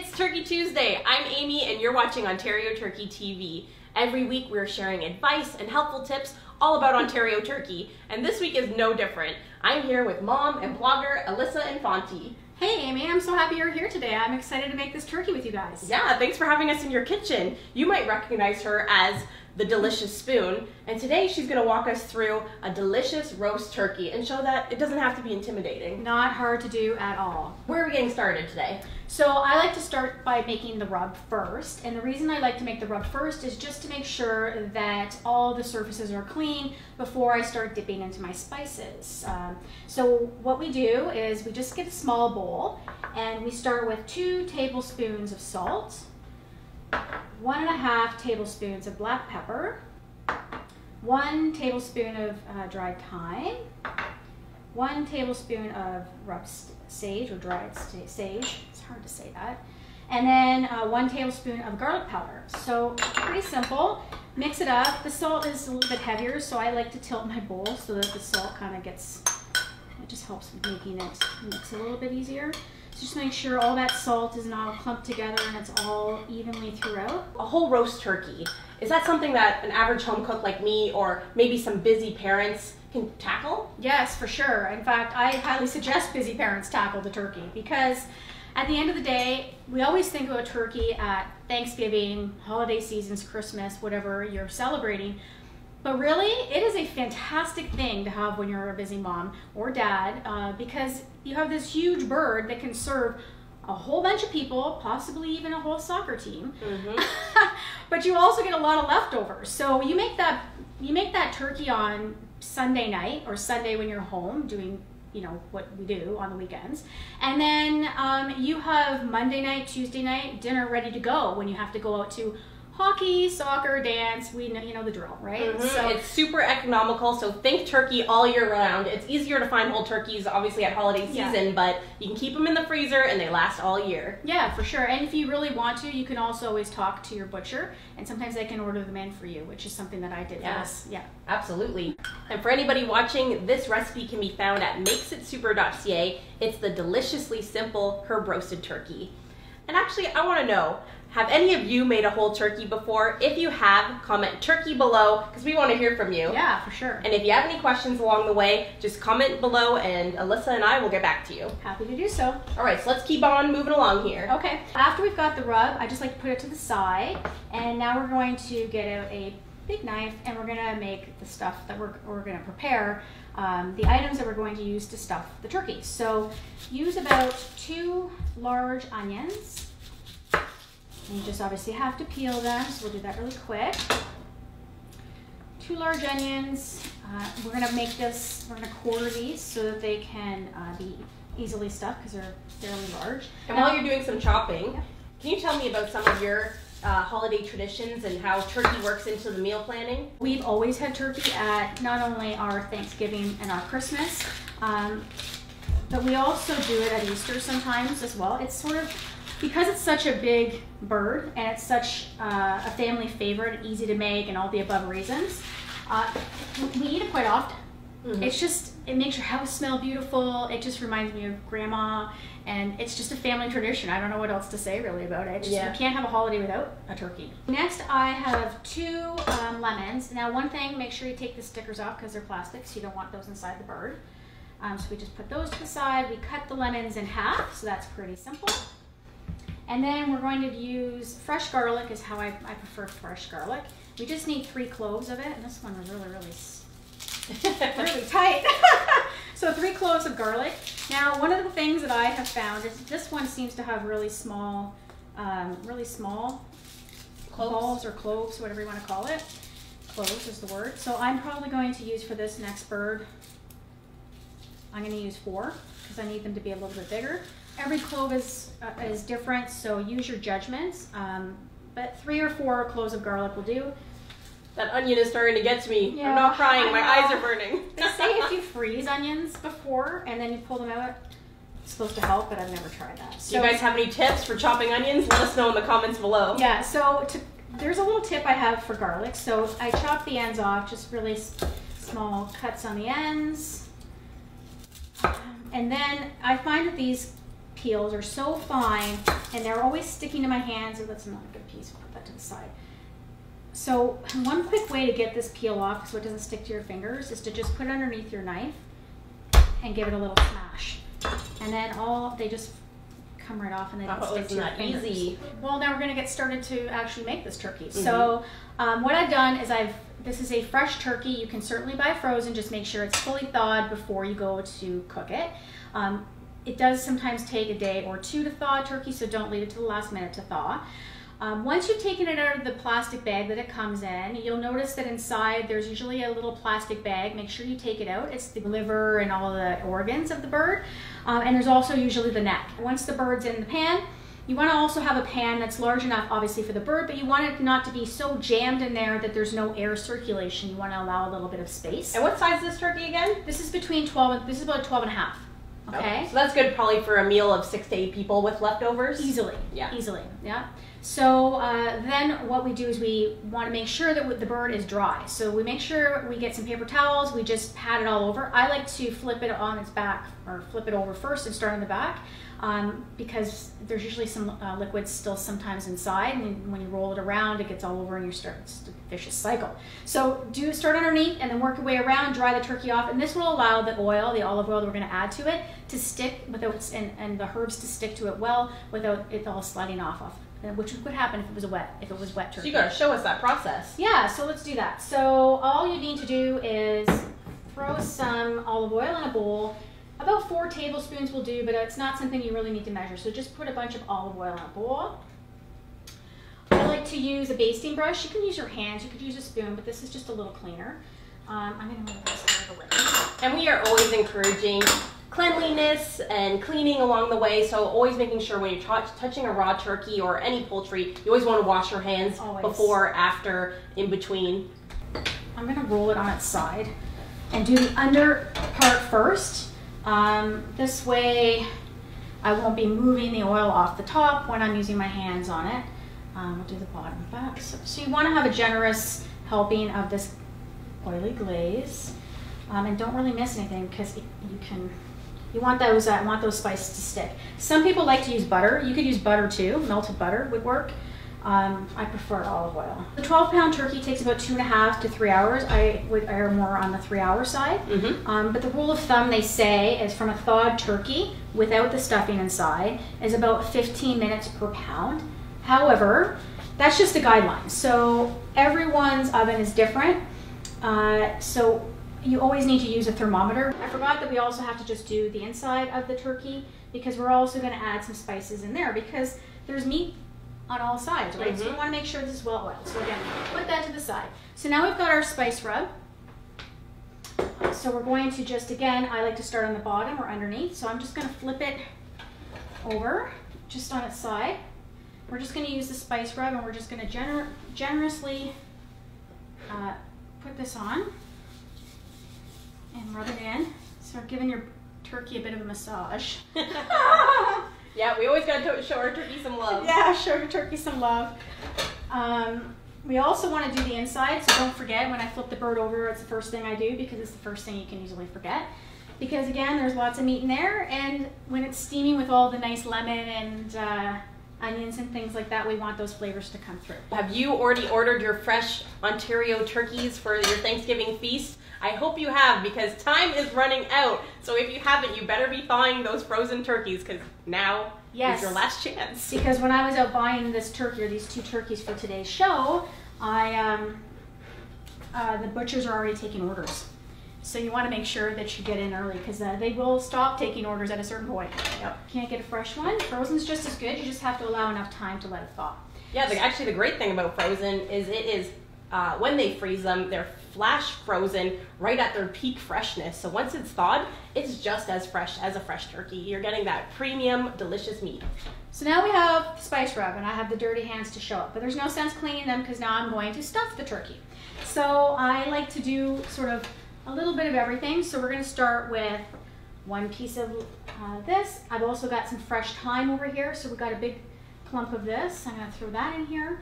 It's Turkey Tuesday. I'm Amy and you're watching Ontario Turkey TV. Every week we're sharing advice and helpful tips all about Ontario turkey, and this week is no different. I'm here with Mom and blogger Alyssa Infante. Hey Amy, I'm so happy you're here today. I'm excited to make this turkey with you guys. Yeah, thanks for having us in your kitchen. You might recognize her as the Delicious Spoon, and today she's going to walk us through a delicious roast turkey and show that it doesn't have to be intimidating. Not hard to do at all. Where are we getting started today? So I like to start by making the rub first, and the reason I like to make the rub first is just to make sure that all the surfaces are clean before I start dipping into my spices. So what we do is we just get a small bowl and we start with 2 tablespoons of salt, 1.5 tablespoons of black pepper, 1 tablespoon of dried thyme, 1 tablespoon of rubbed sage or dried sage. It's hard to say that. And then 1 tablespoon of garlic powder. So pretty simple. Mix it up. The salt is a little bit heavier, so I like to tilt my bowl so that the salt kind of gets, it just helps with making it mix a little bit easier. So just make sure all that salt is not clumped together and it's all evenly throughout. A whole roast turkey, is that something that an average home cook like me or maybe some busy parents can tackle? Yes, for sure. In fact, I highly suggest busy parents tackle the turkey because at the end of the day, we always think about turkey at Thanksgiving, holiday seasons, Christmas, whatever you're celebrating. But really, it is a fantastic thing to have when you're a busy mom or dad because you have this huge bird that can serve a whole bunch of people, possibly even a whole soccer team. But you also get a lot of leftovers. So you make that turkey on Sunday night or Sunday when you're home doing, you know, what we do on the weekends. And then you have Monday night, Tuesday night dinner ready to go when you have to go out to hockey, soccer, dance, you know the drill, right? So it's super economical, so think turkey all year round. It's easier to find whole turkeys, obviously, at holiday season, but you can keep them in the freezer and they last all year. Yeah, for sure. And if you really want to, you can also always talk to your butcher, and sometimes they can order them in for you, which is something that I did. Yes, yeah, absolutely. And for anybody watching, this recipe can be found at makesitsuper.ca. It's the deliciously simple herb roasted turkey. And actually, I want to know, have any of you made a whole turkey before? If you have, comment turkey below because we want to hear from you. Yeah, for sure. And if you have any questions along the way, just comment below and Alyssa and I will get back to you. Happy to do so. All right, so let's keep on moving along here. Okay. After we've got the rub, I just like to put it to the side. And now we're going to get out a big knife and we're going to make the stuff that we're going to prepare. The items that we're going to use to stuff the turkey. So use about 2 large onions. And you just obviously have to peel them, so we'll do that really quick. 2 large onions. We're going to make this, we're going to quarter these so that they can be easily stuffed because they're fairly large. And while you're doing some chopping, can you tell me about some of your holiday traditions and how turkey works into the meal planning? We've always had turkey at not only our Thanksgiving and our Christmas, but we also do it at Easter sometimes as well. It's sort of, because it's such a big bird and it's such a family favorite, easy to make and all the above reasons, we eat it quite often. It's just, it makes your house smell beautiful. It just reminds me of grandma, and it's just a family tradition. I don't know what else to say really about it. You can't have a holiday without a turkey. Next, I have 2 lemons. Now, one thing, make sure you take the stickers off because they're plastic, so you don't want those inside the bird. So we just put those to the side. We cut the lemons in half, so that's pretty simple. And then we're going to use fresh garlic is how I prefer fresh garlic. We just need 3 cloves of it, and this one was really tight. So 3 cloves of garlic. Now, one of the things that I have found is this one seems to have really small balls or cloves, whatever you want to call it. Cloves is the word. So I'm probably going to use for this next bird, I'm going to use 4 because I need them to be a little bit bigger. Every clove is different, so use your judgments. But 3 or 4 cloves of garlic will do. That onion is starting to get to me. Yeah, I'm not crying, my eyes are burning. They say if you freeze onions before and then you pull them out, it's supposed to help, but I've never tried that. So, do you guys have any tips for chopping onions? Let us know in the comments below. Yeah, so there's a little tip I have for garlic. So I chop the ends off, just really small cuts on the ends. And then I find that these peels are so fine and they're always sticking to my hands. Oh, that's not a good piece. I'll put that to the side. So one quick way to get this peel off so it doesn't stick to your fingers is to just put it underneath your knife and give it a little smash. And then they just come right off and they don't stick to your fingers. Easy. Well, now we're going to get started to actually make this turkey. So what I've done is this is a fresh turkey. You can certainly buy frozen. Just make sure it's fully thawed before you go to cook it. It does sometimes take a day or two to thaw a turkey, so don't leave it to the last minute to thaw. Once you've taken it out of the plastic bag that it comes in, you'll notice that inside there's usually a little plastic bag. Make sure you take it out. It's the liver and all the organs of the bird. And there's also usually the neck. Once the bird's in the pan, you want to also have a pan that's large enough, obviously, for the bird, but you want it not to be so jammed in there that there's no air circulation. You want to allow a little bit of space. And what size is this turkey again? This is between 12, this is about 12 and a half. Okay. So that's good probably for a meal of 6 to 8 people with leftovers? Easily. Yeah. Easily. Yeah. So then what we do is we want to make sure that the bird is dry. So we make sure we get some paper towels, we just pat it all over. I like to flip it on its back, or flip it over first and start on the back, because there's usually some liquid still sometimes inside, and when you roll it around it gets all over and it's a vicious cycle. So start underneath and then work your way around, dry the turkey off, and this will allow the olive oil that we're going to add to it to stick and the herbs to stick to it well without it all sliding off, which would happen if it was wet turkey. So you got to show us that process. Yeah, so let's do that. So all you need to do is throw some olive oil in a bowl. About 4 tablespoons will do, but it's not something you really need to measure. So just put a bunch of olive oil in a bowl. I like to use a basting brush. You can use your hands, you could use a spoon, but this is just a little cleaner. I'm going to move this out of the way. And we are always encouraging cleanliness and cleaning along the way, so always making sure when you're touching a raw turkey or any poultry, you always want to wash your hands before, after, in between. I'm going to roll it on its side and do the under part first. This way I won't be moving the oil off the top when I'm using my hands on it. We'll do the bottom back. So you want to have a generous helping of this oily glaze, and don't really miss anything, because you want those spices to stick. Some people like to use butter. You could use butter too. Melted butter would work. I prefer olive oil. The 12-pound turkey takes about 2.5 to 3 hours. I would err more on the 3-hour side. But the rule of thumb, they say, is from a thawed turkey without the stuffing inside is about 15 minutes per pound. However, that's just a guideline. So everyone's oven is different. So you always need to use a thermometer. I forgot that we also have to just do the inside of the turkey, because we're also going to add some spices in there, because there's meat on all sides, right? So we want to make sure this is well oiled. So again, put that to the side. So now we've got our spice rub. So we're going to just, again, I like to start on the bottom or underneath. So I'm just going to flip it over just on its side. We're just going to use the spice rub, and we're just going to generously put this on and rub it in. So we're giving your turkey a bit of a massage. Yeah, we always got to show our turkey some love. Yeah, show your turkey some love. We also want to do the inside, so don't forget, when I flip the bird over, it's the first thing I do, because it's the first thing you can easily forget. Because again, there's lots of meat in there, and when it's steaming with all the nice lemon and onions and things like that, we want those flavors to come through. Have you already ordered your fresh Ontario turkeys for your Thanksgiving feast? I hope you have, because time is running out. So if you haven't, you better be thawing those frozen turkeys, because now is your last chance. Because when I was out buying this turkey, or these 2 turkeys for today's show, the butchers are already taking orders. So you want to make sure that you get in early, because they will stop taking orders at a certain point. Yep. Can't get a fresh one. Frozen's just as good. You just have to allow enough time to let it thaw. Yeah, actually the great thing about frozen is it is, when they freeze them, they're flash frozen right at their peak freshness. So once it's thawed, it's just as fresh as a fresh turkey. You're getting that premium, delicious meat. So now we have the spice rub, and I have the dirty hands to show it, but there's no sense cleaning them, because now I'm going to stuff the turkey. So I like to do sort of a little bit of everything. So we're going to start with 1 piece of this. I've also got some fresh thyme over here, so we've got a big clump of this. I'm going to throw that in here,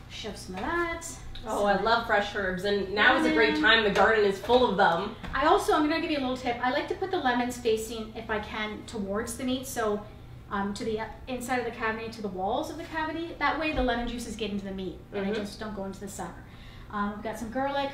shove some of that. Oh, I love fresh herbs, and now is a great time. The garden is full of them. I'm going to give you a little tip. I like to put the lemons facing, if I can, towards the meat. So to the inside of the cavity, to the walls of the cavity. That way the lemon juices get into the meat and they just don't go into the center. We've got some garlic.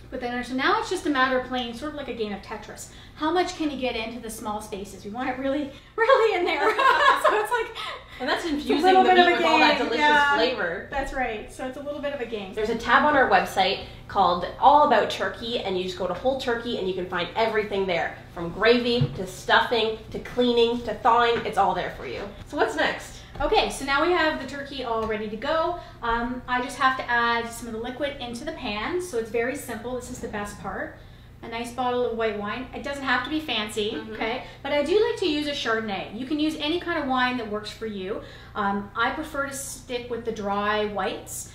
Put that in there. So now it's just a matter of playing sort of like a game of Tetris. How much can you get into the small spaces? We want it really, really in there. So it's like, and that's infusing the meat with all that delicious flavor. That's right. So it's a little bit of a game. There's a tab on our website called All About Turkey, and you just go to Whole Turkey and you can find everything there. From gravy to stuffing to cleaning to thawing, it's all there for you. So what's next? Okay, so now we have the turkey all ready to go. I just have to add some of the liquid into the pan, so it's very simple. This is the best part. A nice bottle of white wine. It doesn't have to be fancy, okay? But I do like to use a Chardonnay. You can use any kind of wine that works for you. I prefer to stick with the dry whites.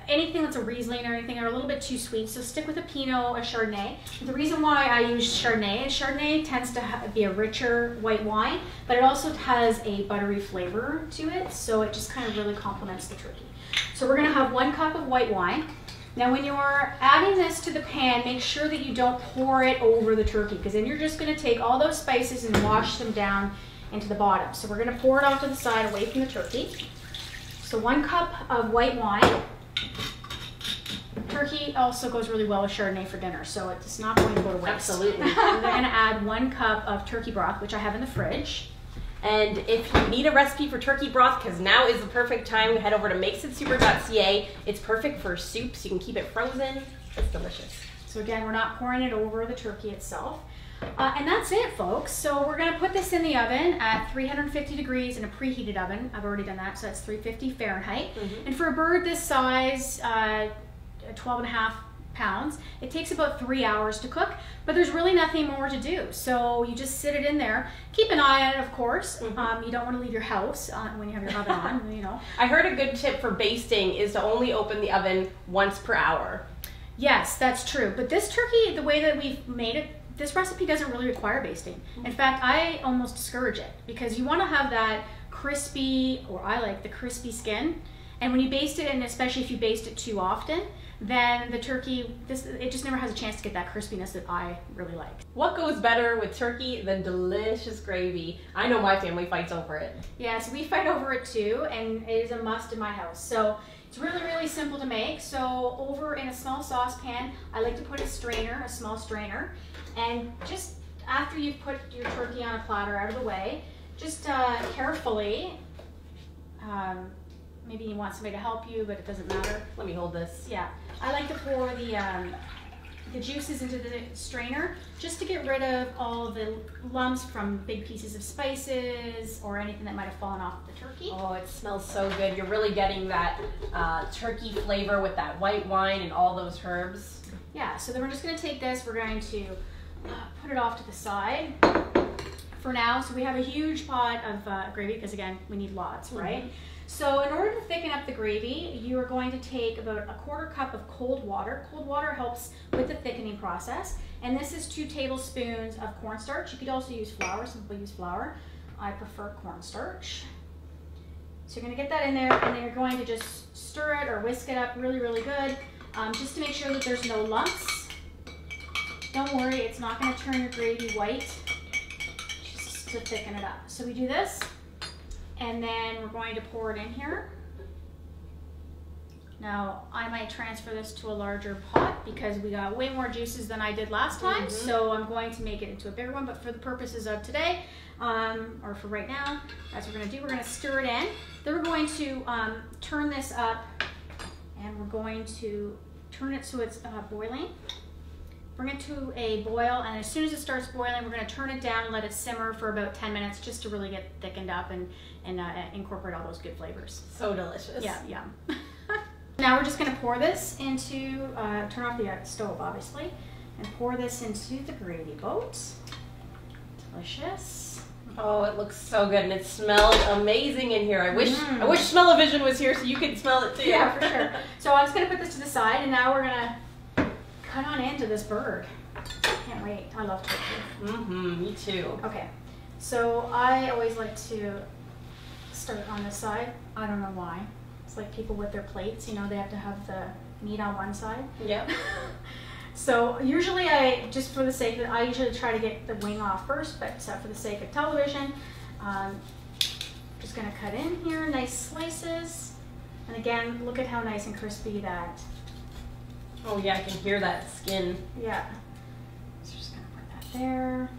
Anything that's a Riesling or anything are a little bit too sweet, so stick with a Pinot, a Chardonnay. The reason why I use Chardonnay is Chardonnay tends to be a richer white wine, but it also has a buttery flavor to it, so it just kind of really complements the turkey. So we're gonna have 1 cup of white wine. Now when you're adding this to the pan, make sure that you don't pour it over the turkey, because then you're just gonna take all those spices and wash them down into the bottom. So we're gonna pour it off to the side away from the turkey. So 1 cup of white wine. Turkey also goes really well with Chardonnay for dinner, so it's not going to go to waste. Absolutely. And we're going to add 1 cup of turkey broth, which I have in the fridge. And if you need a recipe for turkey broth, because now is the perfect time, head over to makesitsuper.ca. It's perfect for soups. You can keep it frozen. It's delicious. So again, we're not pouring it over the turkey itself. And that's it, folks. So we're going to put this in the oven at 350 degrees in a preheated oven. I've already done that, so that's 350 Fahrenheit. And for a bird this size, 12.5 pounds, it takes about 3 hours to cook, but there's really nothing more to do. So you just sit it in there. Keep an eye on it, of course. You don't want to leave your house when you have your oven on, you know. I heard a good tip for basting is to only open the oven once per hour. Yes, that's true. But this turkey, the way that we've made it, this recipe doesn't really require basting. In fact, I almost discourage it because you want to have that crispy, or I like the crispy skin. And when you baste it, and especially if you baste it too often, then the turkey, it just never has a chance to get that crispiness that I really like. What goes better with turkey than delicious gravy? I know my family fights over it. Yeah, so we fight over it too, and it is a must in my house. So it's really, really simple to make. So over in a small saucepan, I like to put a strainer, a small strainer, and just after you've put your turkey on a platter out of the way, just carefully, maybe you want somebody to help you, but it doesn't matter. Let me hold this. Yeah, I like to pour the juices into the strainer just to get rid of all the lumps from big pieces of spices or anything that might have fallen off the turkey. Oh, it smells so good. You're really getting that turkey flavor with that white wine and all those herbs. Yeah, so then we're just going to take this, we're going to put it off to the side for now. So we have a huge pot of gravy because, again, we need lots, right? So in order to thicken up the gravy, you are going to take about a 1/4 cup of cold water. Cold water helps with the thickening process. And this is 2 tablespoons of cornstarch. You could also use flour. Some people use flour. I prefer cornstarch. So you're going to get that in there, and then you're going to just stir it or whisk it up really, really good, just to make sure that there's no lumps. Don't worry, it's not going to turn your gravy white, just to thicken it up. So we do this. And then we're going to pour it in here. Now, I might transfer this to a larger pot because we got way more juices than I did last time. So I'm going to make it into a bigger one, but for the purposes of today, or for right now, that's what we're gonna do. We're gonna stir it in. Then we're going to turn this up, and we're going to turn it so it's boiling. Bring it to a boil, and as soon as it starts boiling, we're going to turn it down and let it simmer for about 10 minutes just to really get thickened up and incorporate all those good flavors. So delicious. Yeah, yum. Now we're just going to pour this into, turn off the stove obviously, and pour this into the gravy boat. Delicious. Oh, it looks so good, and it smells amazing in here. I wish Smell-O-Vision was here so you could smell it too. Yeah, for sure. So I'm just going to put this to the side, and now we're going to cut on into this bird. Can't wait. I love turkey. Me too. Okay, so I always like to start on this side. I don't know why. It's like people with their plates, you know, they have to have the meat on one side. Yep. So usually I usually try to get the wing off first, but for the sake of television, Just gonna cut in here, nice slices. And again, look at how nice and crispy that. Oh yeah, I can hear that skin. Yeah. So just gonna put that there.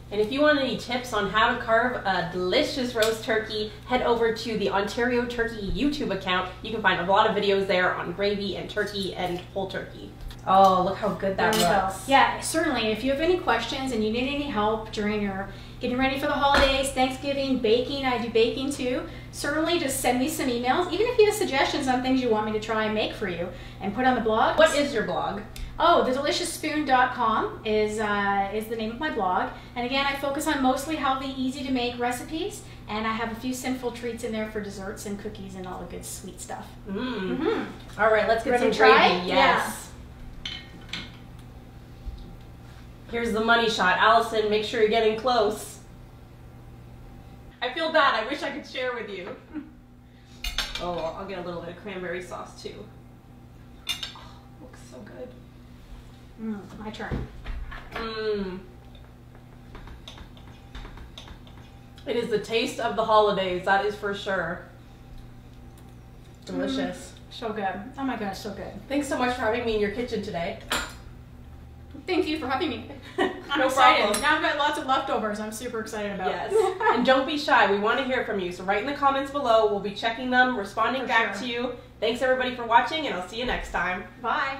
And if you want any tips on how to carve a delicious roast turkey, head over to the Ontario Turkey YouTube account. You can find a lot of videos there on gravy and turkey and whole turkey. Oh, look how good that looks. Yeah, certainly. If you have any questions and you need any help during your getting ready for the holidays, Thanksgiving, baking, I do baking too, certainly just send me some emails. Even if you have suggestions on things you want me to try and make for you and put on the blog. What is your blog? Oh, thedeliciousspoon.com is the name of my blog. And again, I focus on mostly healthy, easy to make recipes. And I have a few sinful treats in there for desserts and cookies and all the good sweet stuff. All right, let's get Ready some to try? gravy. Yes. Yeah. Here's the money shot. Allison, make sure you're getting close. I feel bad. I wish I could share with you. Oh, I'll get a little bit of cranberry sauce too. Oh, looks so good. My turn. It is the taste of the holidays, that is for sure. Delicious. So good. Oh my gosh, so good. Thanks so much for having me in your kitchen today. Thank you for having me. I'm No excited. problem. Now I've got lots of leftovers I'm super excited about. Yes. And don't be shy. We want to hear from you. So write in the comments below. We'll be checking them, responding back to you. Thanks everybody for watching, and I'll see you next time. Bye.